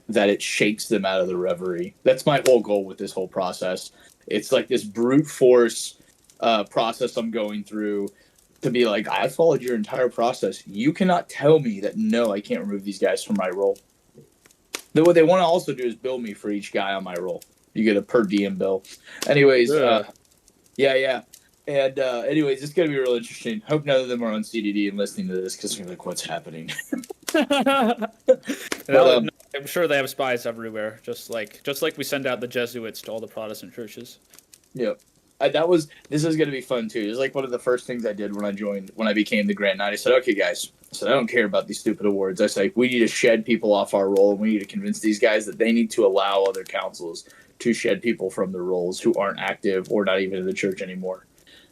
that it shakes them out of the reverie. That's my whole goal with this whole process. It's like this brute force process I'm going through to be like, I followed your entire process. You cannot tell me that no, I can't remove these guys from my role. Then what they want to also do is bill me for each guy on my role. You get a per diem bill. Anyways, yeah. And anyways, it's going to be real interesting. Hope none of them are on CDD and listening to this because they're like, what's happening? I'm sure they have spies everywhere, just like we send out the Jesuits to all the Protestant churches. Yep. This is going to be fun too. It's like one of the first things I did when I became the Grand Knight. I said, okay, guys. I said, I don't care about these stupid awards. I said, we need to shed people off our role, and we need to convince these guys that they need to allow other councils to shed people from their roles who aren't active or not even in the church anymore.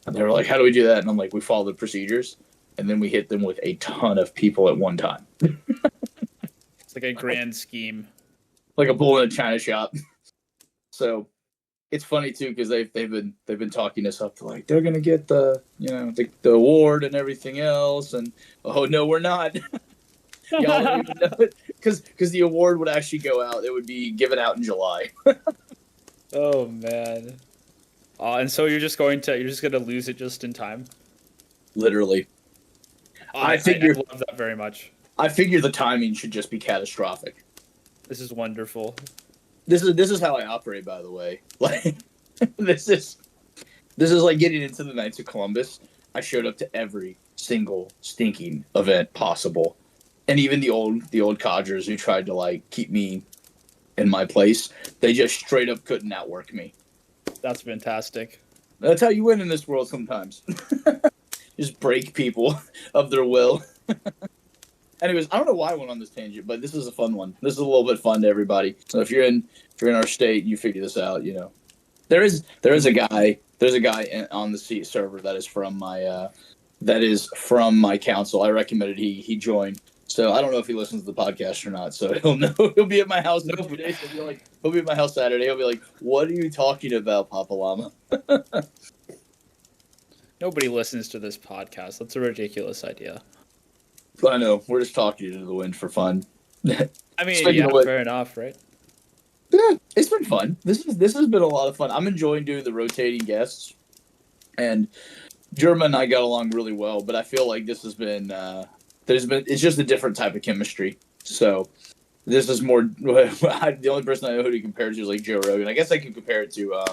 And they were like, how do we do that? And I'm like, we follow the procedures, and then we hit them with a ton of people at one time. It's like a grand scheme. Like a bull in a china shop. So it's funny too because they've been talking us up to like they're gonna get the award and everything else, and oh no, we're not. Y'all don't even know it because the award would actually go out. It would be given out in July. Oh man. And so you're just gonna lose it just in time. Literally. I love that very much. I figure the timing should just be catastrophic. This is wonderful. This is how I operate, by the way. Like this is like getting into the Knights of Columbus. I showed up to every single stinking event possible. And even the old codgers who tried to like keep me in my place, they just straight up couldn't outwork me. That's fantastic. That's how you win in this world sometimes. Just break people of their will. Anyways, I don't know why I went on this tangent, but this is a fun one. This is a little bit fun to everybody. So if you're in our state, you figure this out. There is a guy There's a guy on the seat server that is from my council. I recommended he join. So I don't know if he listens to the podcast or not. So he'll know. He'll be at my house in a few days. He'll be at my house Saturday. He'll be like, "What are you talking about, PapaLlama?" Nobody listens to this podcast. That's a ridiculous idea. I know. We're just talking to the wind for fun. I mean, yeah, fair enough, right? Yeah, it's been fun. This has been a lot of fun. I'm enjoying doing the rotating guests, and German and I got along really well. But I feel like this has been it's just a different type of chemistry. So this is more the only person I know who to compare it to is like Joe Rogan. I guess I could compare it to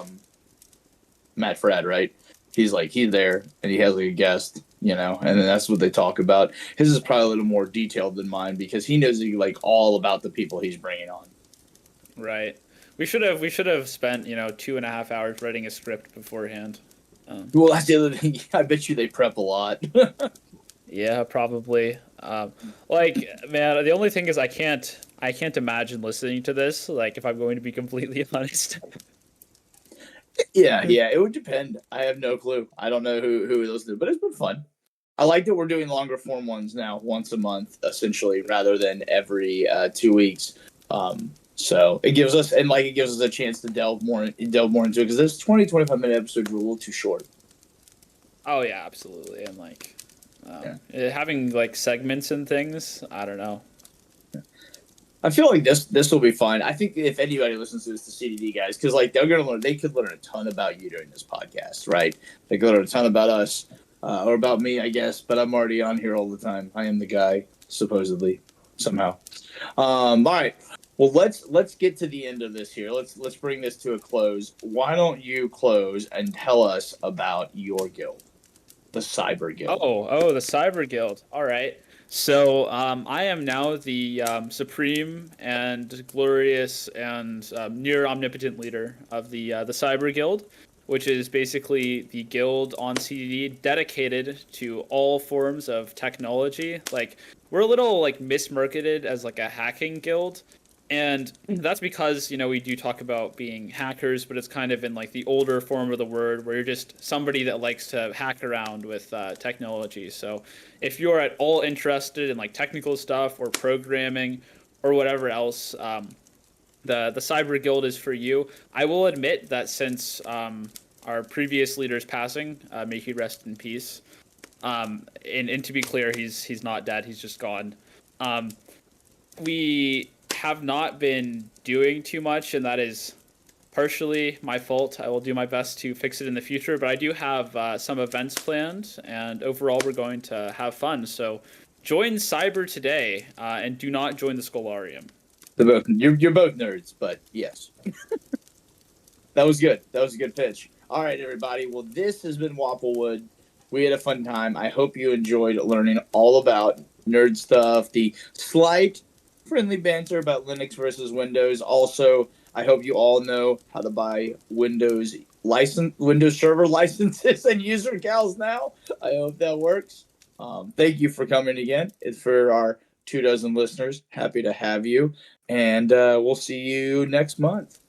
Matt Fradd, right? He's there and he has like a guest, and then that's what they talk about. His is probably a little more detailed than mine because he knows like all about the people he's bringing on. Right. We should have spent 2.5 hours writing a script beforehand. Well, that's the other thing. I bet you they prep a lot. Yeah, probably. Like, man, the only thing is I can't imagine listening to this. Like, if I'm going to be completely honest. Yeah, it would depend. I have no clue. I don't know who we listen to, but it's been fun. I like that we're doing longer form ones now, once a month, essentially, rather than every 2 weeks. So it gives us a chance to delve more into it because this 20-25 minute episodes were a little too short. Oh yeah, absolutely, and like having like segments and things. I don't know. I feel like this will be fun. I think if anybody listens to this, the CDD guys, because like they could learn a ton about you during this podcast, right? They could learn a ton about us or about me, I guess. But I'm already on here all the time. I am the guy, supposedly, somehow. All right. Well, let's get to the end of this here. Let's bring this to a close. Why don't you close and tell us about your guild, the Cyber Guild? Oh, the Cyber Guild. All right. So I am now the supreme and glorious and near omnipotent leader of the Cyber Guild, which is basically the guild on CDD dedicated to all forms of technology. Like, we're a little like mismarketed as like a hacking guild. And that's because, we do talk about being hackers, but it's kind of in like the older form of the word where you're just somebody that likes to hack around with technology. So if you're at all interested in like technical stuff or programming or whatever else, the Cyber Guild is for you. I will admit that since our previous leader's passing, may he rest in peace. And to be clear, he's not dead. He's just gone. We have not been doing too much, and that is partially my fault. I will do my best to fix it in the future, but I do have some events planned, and overall we're going to have fun. So join Cyber today, and do not join the Scholarium. You're both nerds, but yes. That was good. That was a good pitch. All right, everybody. Well, this has been Wapplewood. We had a fun time. I hope you enjoyed learning all about nerd stuff, the slight friendly banter about Linux versus Windows. Also, I hope you all know how to buy Windows Server licenses and user accounts now. I hope that works. Thank you for coming again. It's for our 24 listeners. Happy to have you. And we'll see you next month.